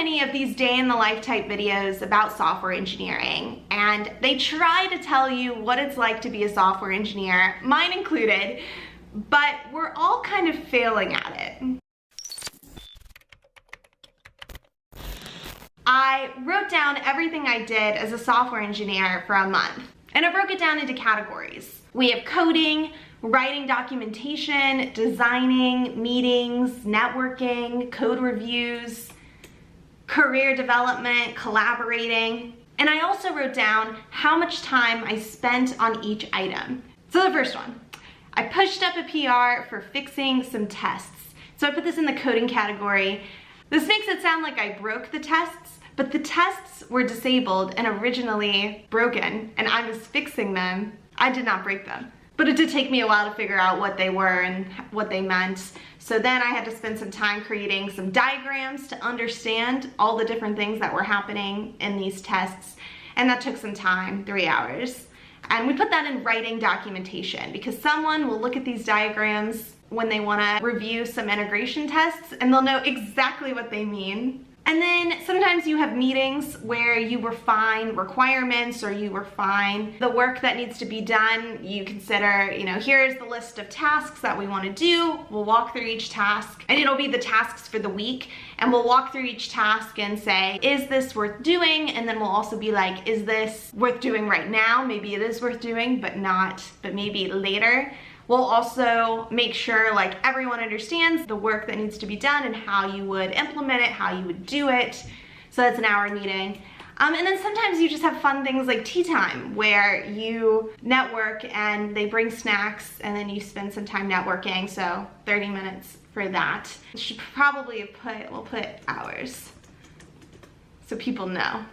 many of these day in the life type videos about software engineering, and they try to tell you what it's like to be a software engineer, mine included, but we're all kind of failing at it. I wrote down everything I did as a software engineer for a month, and I broke it down into categories. We have coding, writing documentation, designing, meetings, networking, code reviews, career development, collaborating. And I also wrote down how much time I spent on each item. So the first one, I pushed up a PR for fixing some tests. So I put this in the coding category. This makes it sound like I broke the tests, but the tests were disabled and originally broken, and I was fixing them. I did not break them. But it did take me a while to figure out what they were and what they meant. So then I had to spend some time creating some diagrams to understand all the different things that were happening in these tests. And that took some time, 3 hours. And we put that in writing documentation because someone will look at these diagrams when they want to review some integration tests and they'll know exactly what they mean. And then sometimes you have meetings where you refine requirements or you refine the work that needs to be done. You consider, here's the list of tasks that we want to do. We'll walk through each task and it'll be the tasks for the week. And we'll walk through each task and say, is this worth doing? And then we'll also be like, is this worth doing right now? Maybe it is worth doing, but maybe later. We'll also make sure everyone understands the work that needs to be done and how you would implement it, how you would do it. So that's an hour meeting. And then sometimes you just have fun things like tea time where you network and they bring snacks and then you spend some time networking. So 30 minutes for that. Should probably we'll put hours so people know.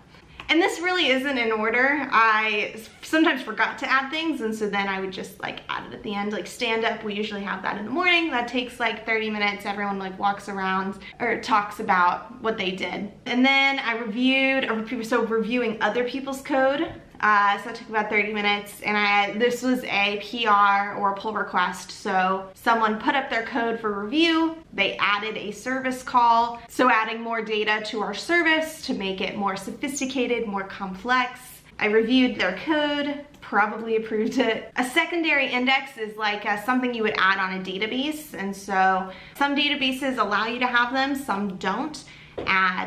And this really isn't in order. I sometimes forgot to add things, and so then I would just add it at the end. Stand up, we usually have that in the morning. That takes 30 minutes. Everyone walks around or talks about what they did. And then I reviewing other people's code. So that took about 30 minutes, and this was a PR or a pull request. So someone put up their code for review, they added a service call, so adding more data to our service to make it more sophisticated, more complex. I reviewed their code, probably approved it. A secondary index is something you would add on a database, and so some databases allow you to have them, some don't.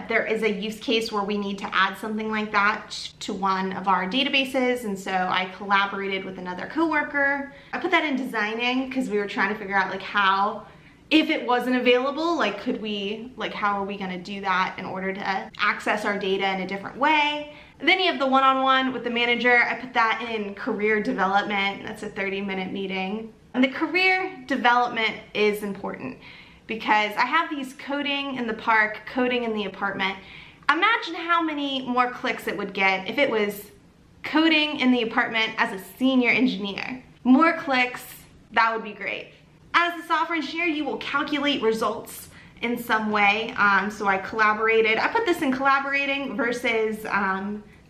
There is a use case where we need to add something like that to one of our databases, and so I collaborated with another coworker. I put that in designing because we were trying to figure out how, if it wasn't available, how are we going to do that in order to access our data in a different way. Then you have the one-on-one with the manager. I put that in career development. That's a 30-minute meeting. And the career development is important, because I have these coding in the park, coding in the apartment. Imagine how many more clicks it would get if it was coding in the apartment as a senior engineer. More clicks, that would be great. As a software engineer, you will calculate results in some way. So I collaborated. I put this in collaborating versus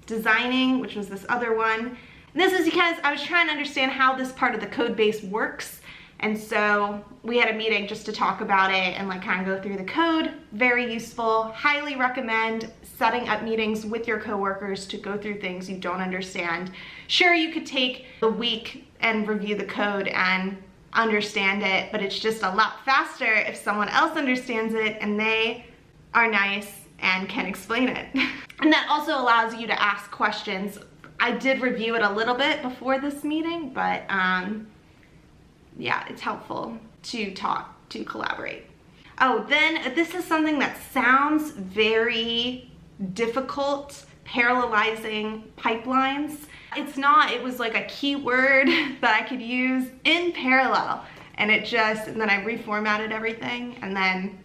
designing, which was this other one. And this is because I was trying to understand how this part of the code base works. And so we had a meeting just to talk about it and kind of go through the code. Very useful. Highly recommend setting up meetings with your coworkers to go through things you don't understand. Sure, you could take a week and review the code and understand it, but it's just a lot faster if someone else understands it and they are nice and can explain it. And that also allows you to ask questions. I did review it a little bit before this meeting, but yeah, it's helpful to talk, to collaborate. Oh, then this is something that sounds very difficult, parallelizing pipelines. It's not, it was a keyword that I could use in parallel, and then I reformatted everything, and then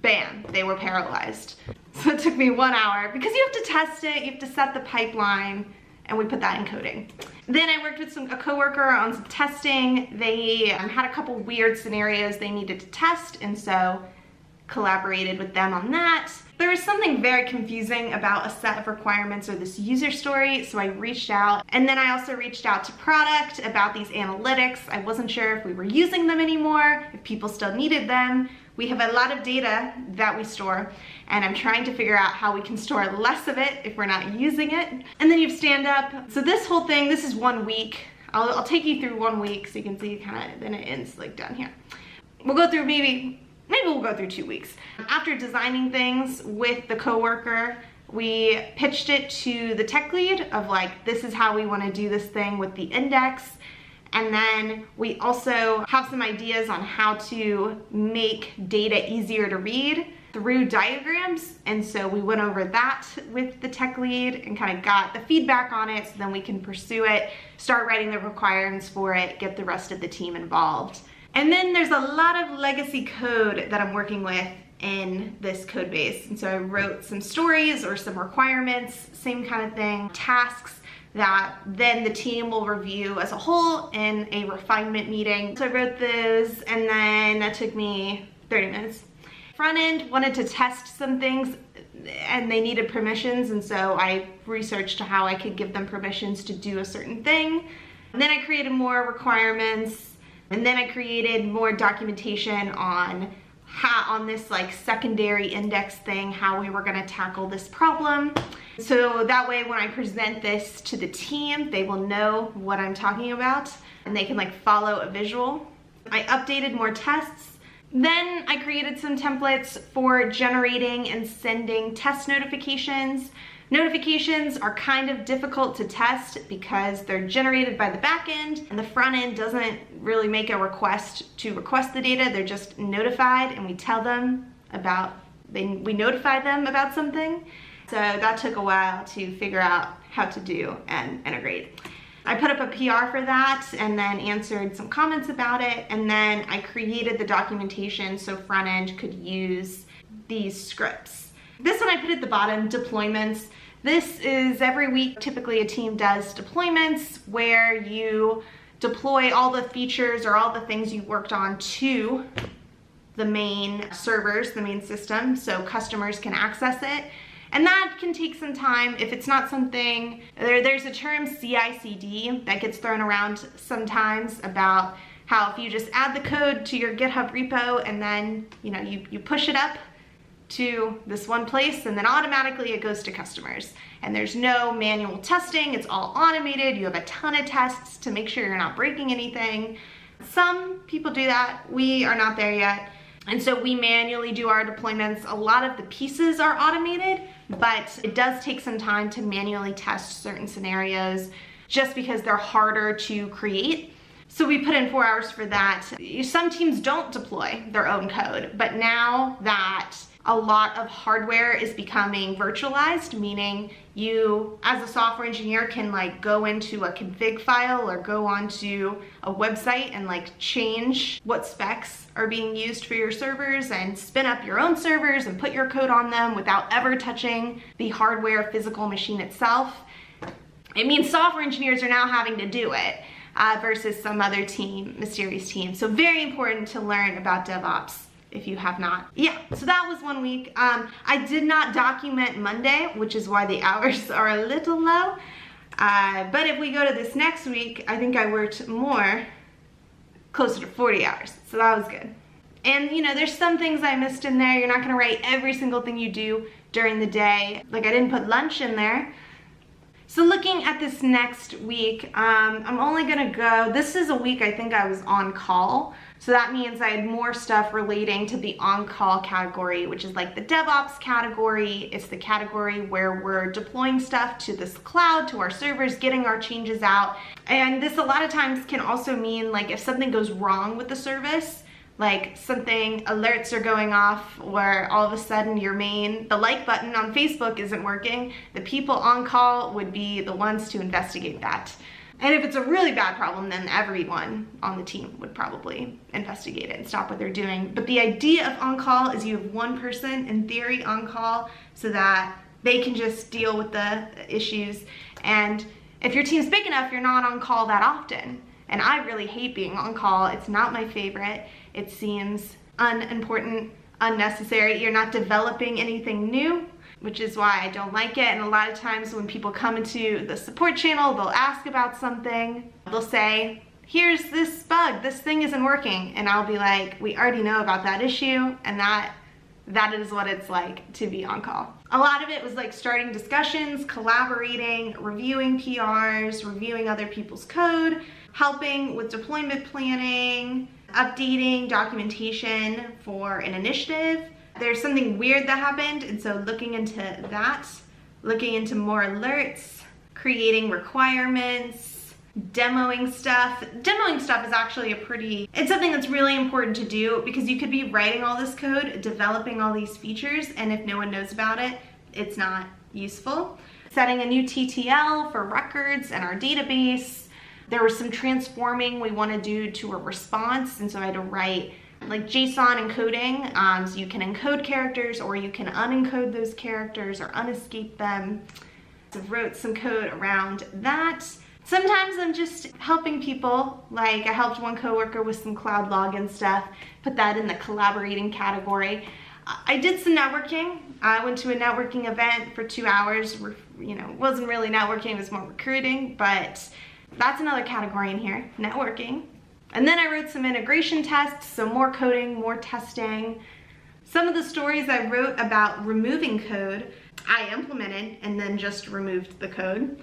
bam, they were parallelized. So it took me 1 hour because you have to test it, you have to set the pipeline, and we put that in coding. Then I worked with a coworker on some testing. They had a couple weird scenarios they needed to test, and so collaborated with them on that. There was something very confusing about a set of requirements or this user story, so I reached out. And then I also reached out to product about these analytics. I wasn't sure if we were using them anymore, if people still needed them. We have a lot of data that we store, and I'm trying to figure out how we can store less of it if we're not using it. And then you have stand up. So this whole thing, this is 1 week. I'll take you through 1 week so you can see kind of, then it ends like down here. We'll go through maybe we'll go through 2 weeks. After designing things with the coworker, we pitched it to the tech lead of like, this is how we want to do this thing with the index. And then we also have some ideas on how to make data easier to read through diagrams. And so we went over that with the tech lead and kind of got the feedback on it so then we can pursue it, start writing the requirements for it, get the rest of the team involved. And then there's a lot of legacy code that I'm working with in this code base. And so I wrote some stories or some requirements, same kind of thing, tasks that then the team will review as a whole in a refinement meeting. So I wrote those, and then that took me 30 minutes. Front end wanted to test some things and they needed permissions, and so I researched how I could give them permissions to do a certain thing. And then I created more requirements, and then I created more documentation on this like secondary index thing, how we were gonna tackle this problem. So that way when I present this to the team, they will know what I'm talking about and they can like follow a visual. I updated more tests. Then I created some templates for generating and sending test notifications. Notifications are kind of difficult to test because they're generated by the backend and the front end doesn't really make a request to request the data. They're just notified and we tell them about, we notify them about something. So that took a while to figure out how to do and integrate. I put up a PR for that and then answered some comments about it, and then I created the documentation so front end could use these scripts. This one I put at the bottom, deployments. This is every week, typically a team does deployments where you deploy all the features or all the things you worked on to the main servers, the main system, so customers can access it. And that can take some time if it's not something, there's a term CI/CD that gets thrown around sometimes about how if you just add the code to your GitHub repo and then you push it up to this one place and then automatically it goes to customers. And there's no manual testing, it's all automated. You have a ton of tests to make sure you're not breaking anything. Some people do that, we are not there yet. And so we manually do our deployments. A lot of the pieces are automated, but it does take some time to manually test certain scenarios just because they're harder to create. So we put in 4 hours for that. Some teams don't deploy their own code, but now that a lot of hardware is becoming virtualized, meaning you as a software engineer can like go into a config file or go onto a website and like change what specs are being used for your servers and spin up your own servers and put your code on them without ever touching the hardware physical machine itself. It means software engineers are now having to do it versus some other team, mysterious team. So very important to learn about DevOps if you have not. Yeah, so that was 1 week. I did not document Monday, which is why the hours are a little low. But if we go to this next week, I think I worked more, closer to 40 hours. So that was good. And there's some things I missed in there. You're not gonna write every single thing you do during the day. Like I didn't put lunch in there. So looking at this next week, I'm only gonna go, this is a week I think I was on call. So that means I had more stuff relating to the on-call category, which is like the DevOps category. It's the category where we're deploying stuff to this cloud, to our servers, getting our changes out. And this a lot of times can also mean like if something goes wrong with the service, like something, alerts are going off, or all of a sudden the like button on Facebook isn't working, the people on call would be the ones to investigate that. And if it's a really bad problem, then everyone on the team would probably investigate it and stop what they're doing. But the idea of on-call is you have one person, in theory, on-call so that they can just deal with the issues. And if your team's big enough, you're not on call that often. And I really hate being on call. It's not my favorite. It seems unimportant, unnecessary. You're not developing anything new, which is why I don't like it. And a lot of times when people come into the support channel, they'll ask about something. They'll say, here's this bug, this thing isn't working. And I'll be like, we already know about that issue, and that is what it's like to be on call. A lot of it was like starting discussions, collaborating, reviewing PRs, reviewing other people's code, helping with deployment planning, updating documentation for an initiative. There's something weird that happened, and so looking into that, looking into more alerts, creating requirements, demoing stuff. Demoing stuff is actually it's something that's really important to do, because you could be writing all this code, developing all these features, and if no one knows about it, it's not useful. Setting a new TTL for records in our database. There was some transforming we want to do to a response, and so I had to write like JSON encoding, so you can encode characters or you can unencode those characters or unescape them. So wrote some code around that. Sometimes I'm just helping people, like I helped one coworker with some cloud login stuff, put that in the collaborating category. I did some networking. I went to a networking event for 2 hours. It wasn't really networking, it was more recruiting, but that's another category in here, networking. And then I wrote some integration tests, so more coding, more testing. Some of the stories I wrote about removing code, I implemented and then just removed the code.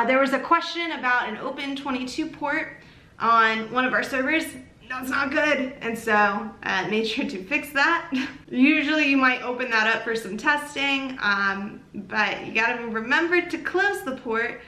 There was a question about an open 22 port on one of our servers. That's not good, and so made sure to fix that. Usually you might open that up for some testing, but you gotta remember to close the port.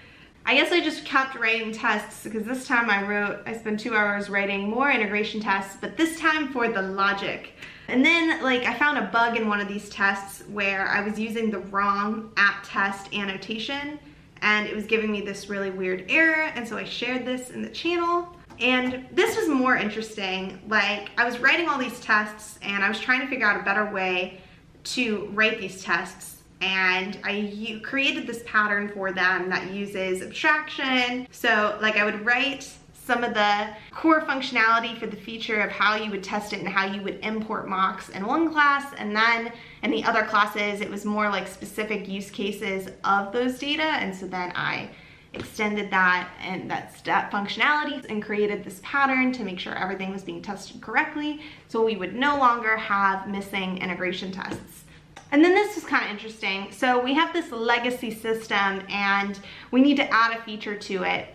I guess I just kept writing tests, because this time I spent 2 hours writing more integration tests, but this time for the logic. And then I found a bug in one of these tests where I was using the wrong app test annotation, and it was giving me this really weird error, and so I shared this in the channel. And this was more interesting. I was writing all these tests, and I was trying to figure out a better way to write these tests. And I created this pattern for them that uses abstraction. So I would write some of the core functionality for the feature of how you would test it and how you would import mocks in one class, and then in the other classes it was more specific use cases of those data, and so then I extended that and that functionality and created this pattern to make sure everything was being tested correctly, so we would no longer have missing integration tests. And then this is kind of interesting. So we have this legacy system and we need to add a feature to it,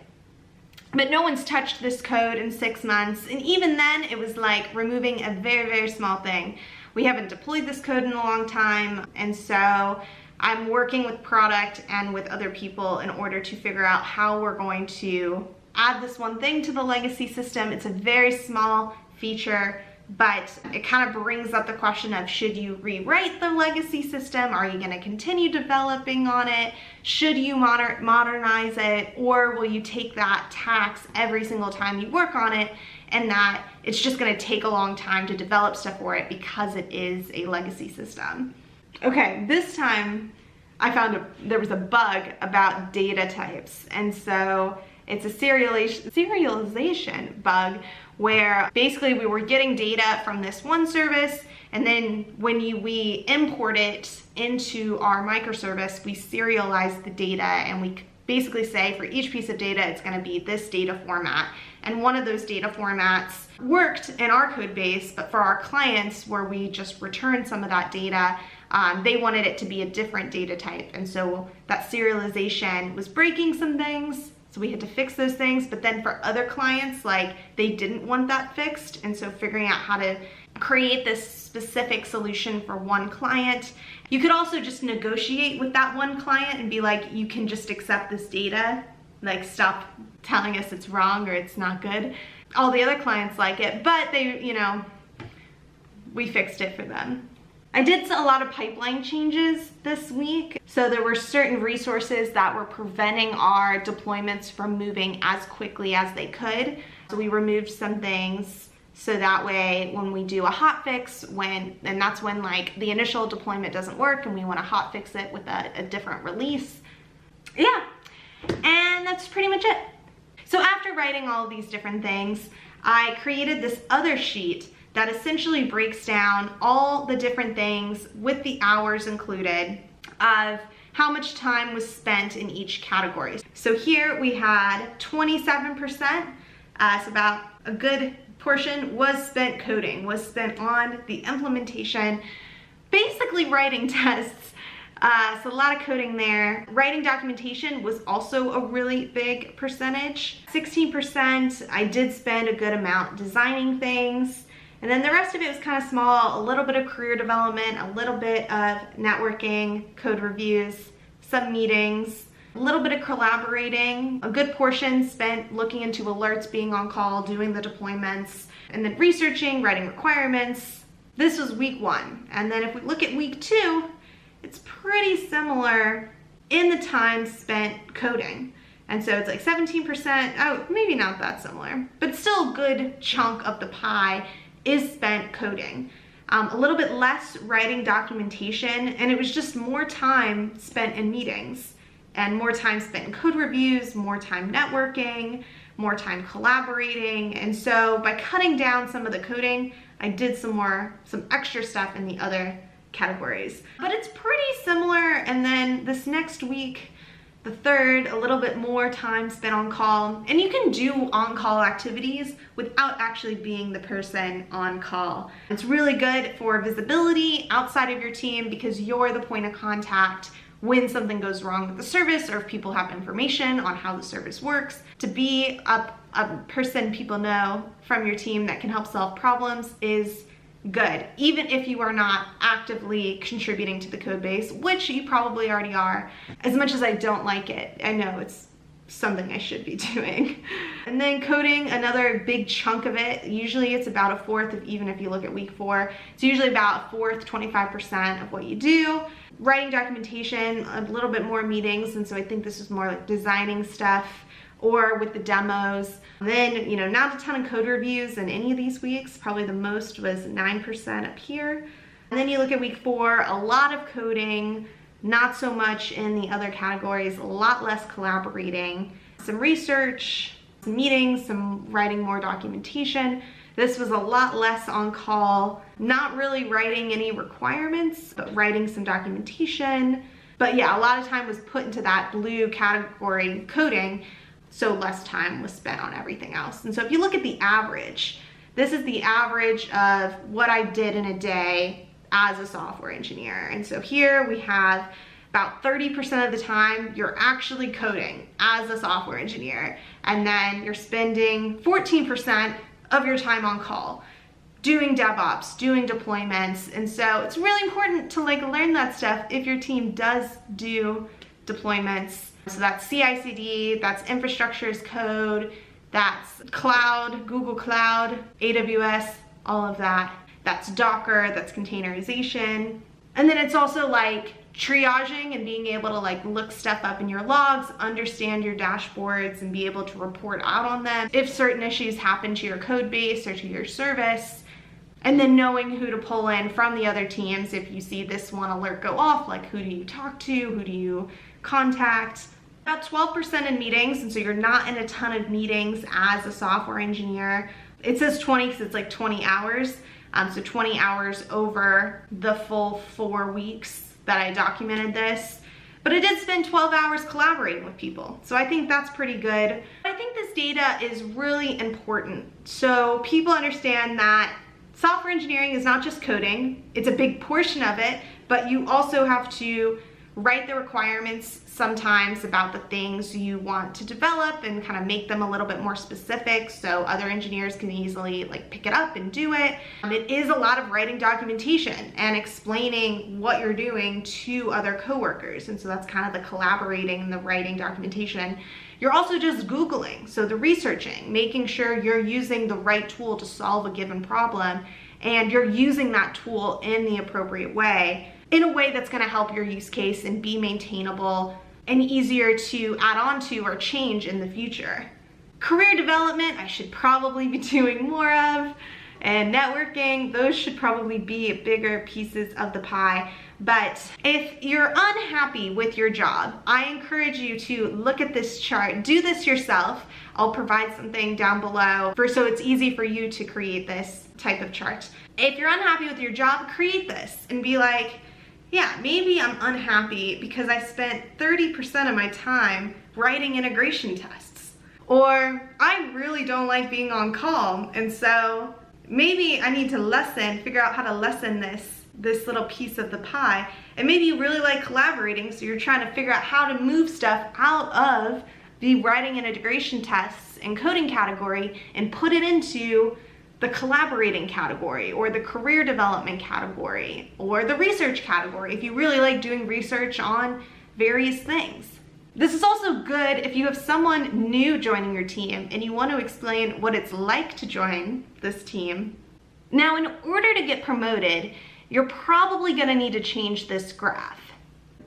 but no one's touched this code in 6 months, and even then it was removing a very, very small thing. We haven't deployed this code in a long time, and so I'm working with product and with other people in order to figure out how we're going to add this one thing to the legacy system. It's a very small feature, but it kind of brings up the question of, should you rewrite the legacy system? Are you going to continue developing on it? Should you modernize it? Or will you take that tax every single time you work on it, and that it's just going to take a long time to develop stuff for it because it is a legacy system? Okay, this time I found there was a bug about data types, and so it's a serialization bug where basically we were getting data from this one service, and then when we import it into our microservice, we serialize the data, and we basically say for each piece of data it's going to be this data format. And one of those data formats worked in our code base, but for our clients where we just returned some of that data, they wanted it to be a different data type, and so that serialization was breaking some things. So we had to fix those things, but then for other clients, they didn't want that fixed, and so figuring out how to create this specific solution for one client. You could also just negotiate with that one client and be like, you can just accept this data, stop telling us it's wrong or it's not good. All the other clients like it, but we fixed it for them. I did a lot of pipeline changes this week. So there were certain resources that were preventing our deployments from moving as quickly as they could. So we removed some things so that way when we do a hotfix, and that's when the initial deployment doesn't work and we want to hotfix it with a different release. Yeah, and that's pretty much it. So after writing all of these different things, I created this other sheet that essentially breaks down all the different things with the hours included of how much time was spent in each category. So here we had 27% So about a good portion was spent coding, was spent on the implementation, basically writing tests. So a lot of coding there. Writing documentation was also a really big percentage. 16%, I did spend a good amount designing things. And then the rest of it was kind of small, a little bit of career development, a little bit of networking, code reviews, some meetings, a little bit of collaborating, a good portion spent looking into alerts, being on call, doing the deployments, and then researching, writing requirements. This was week 1. And then if we look at week 2, it's pretty similar in the time spent coding. And so it's like 17%, oh, maybe not that similar, but still a good chunk of the pie is spent coding. A little bit less writing documentation, and it was just more time spent in meetings and more time spent in code reviews, more time networking, more time collaborating. And so by cutting down some of the coding, I did some extra stuff in the other categories. But it's pretty similar. And then this next week, the 3rd, a little bit more time spent on call. And you can do on-call activities without actually being the person on call. It's really good for visibility outside of your team because you're the point of contact when something goes wrong with the service or if people have information on how the service works. To be a person people know from your team that can help solve problems is good, even if you are not actively contributing to the code base, which you probably already are. As much as I don't like it, I know it's something I should be doing. And then coding, another big chunk of it. Usually it's about a 1/4 even if you look at week 4. It's usually about a 1/4, 25% of what you do. Writing documentation, a little bit more meetings, and so I think this is more like designing stuff or with the demos. Then, not a ton of code reviews in any of these weeks. Probably the most was 9% up here. And then you look at week 4, a lot of coding, not so much in the other categories, a lot less collaborating, some research, some meetings, some writing more documentation. This was a lot less on call, not really writing any requirements, but writing some documentation. But yeah, a lot of time was put into that blue category, coding, so less time was spent on everything else. And so if you look at the average, this is the average of what I did in a day as a software engineer. And so here we have about 30% of the time you're actually coding as a software engineer. And then you're spending 14% of your time on call, doing DevOps, doing deployments. And so it's really important to learn that stuff if your team does do deployments. So that's CI/CD, that's infrastructure as code, that's cloud, Google Cloud, AWS, all of that. That's Docker, that's containerization. And then it's also triaging and being able to look stuff up in your logs, understand your dashboards, and be able to report out on them if certain issues happen to your code base or to your service. And then knowing who to pull in from the other teams if you see this one alert go off, who do you talk to, who do you contact. About 12% in meetings, and so you're not in a ton of meetings as a software engineer. It says 20 because it's 20 hours. So 20 hours over the full 4 weeks that I documented this. But I did spend 12 hours collaborating with people. So I think that's pretty good. I think this data is really important. So people understand that software engineering is not just coding. It's a big portion of it, but you also have to write the requirements sometimes about the things you want to develop and kind of make them a little bit more specific so other engineers can easily pick it up and do it. It is a lot of writing documentation and explaining what you're doing to other coworkers, and so that's kind of the collaborating and the writing documentation. You're also just Googling, so the researching, making sure you're using the right tool to solve a given problem and you're using that tool in the appropriate way, in a way that's going to help your use case and be maintainable and easier to add on to or change in the future. Career development, I should probably be doing more of, and networking, those should probably be bigger pieces of the pie. But if you're unhappy with your job, I encourage you to look at this chart, do this yourself. I'll provide something down below so it's easy for you to create this type of chart. If you're unhappy with your job, create this and be yeah, maybe I'm unhappy because I spent 30% of my time writing integration tests. Or I really don't like being on call, and so maybe I need to figure out how to lessen this little piece of the pie. And maybe you really like collaborating, so you're trying to figure out how to move stuff out of the writing and integration tests and coding category and put it into the collaborating category, or the career development category, or the research category if you really like doing research on various things. This is also good if you have someone new joining your team and you want to explain what it's like to join this team. Now, in order to get promoted, you're probably going to need to change this graph.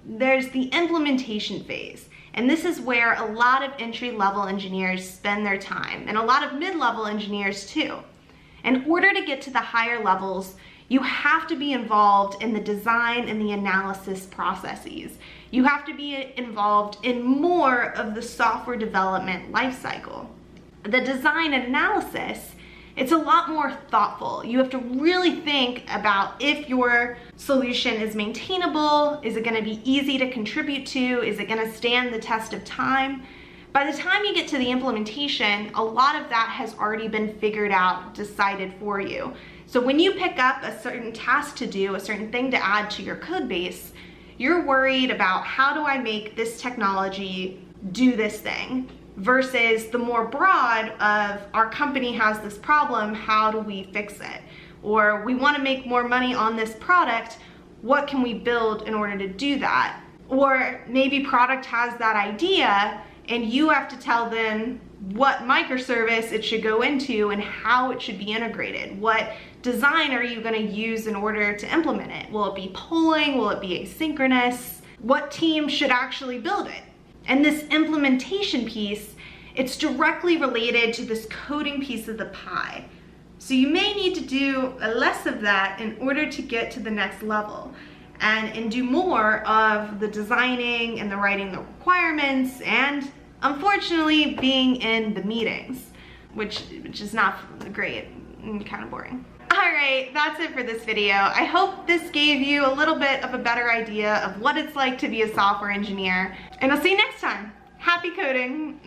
There's the implementation phase, and this is where a lot of entry-level engineers spend their time, and a lot of mid-level engineers too. In order to get to the higher levels, you have to be involved in the design and the analysis processes. You have to be involved in more of the software development lifecycle. The design and analysis, it's a lot more thoughtful. You have to really think about if your solution is maintainable, is it going to be easy to contribute to, is it going to stand the test of time? By the time you get to the implementation, a lot of that has already been figured out, decided for you. So when you pick up a certain task to do, a certain thing to add to your code base, you're worried about how do I make this technology do this thing, versus the more broad of our company has this problem, how do we fix it? Or we want to make more money on this product, what can we build in order to do that? Or maybe product has that idea and you have to tell them what microservice it should go into and how it should be integrated. What design are you going to use in order to implement it? Will it be polling? Will it be asynchronous? What team should actually build it? And this implementation piece, it's directly related to this coding piece of the pie. So you may need to do less of that in order to get to the next level, and do more of the designing and the writing the requirements, and unfortunately being in the meetings, which is not great and kind of boring. Alright, that's it for this video. I hope this gave you a little bit of a better idea of what it's like to be a software engineer, and I'll see you next time. Happy coding!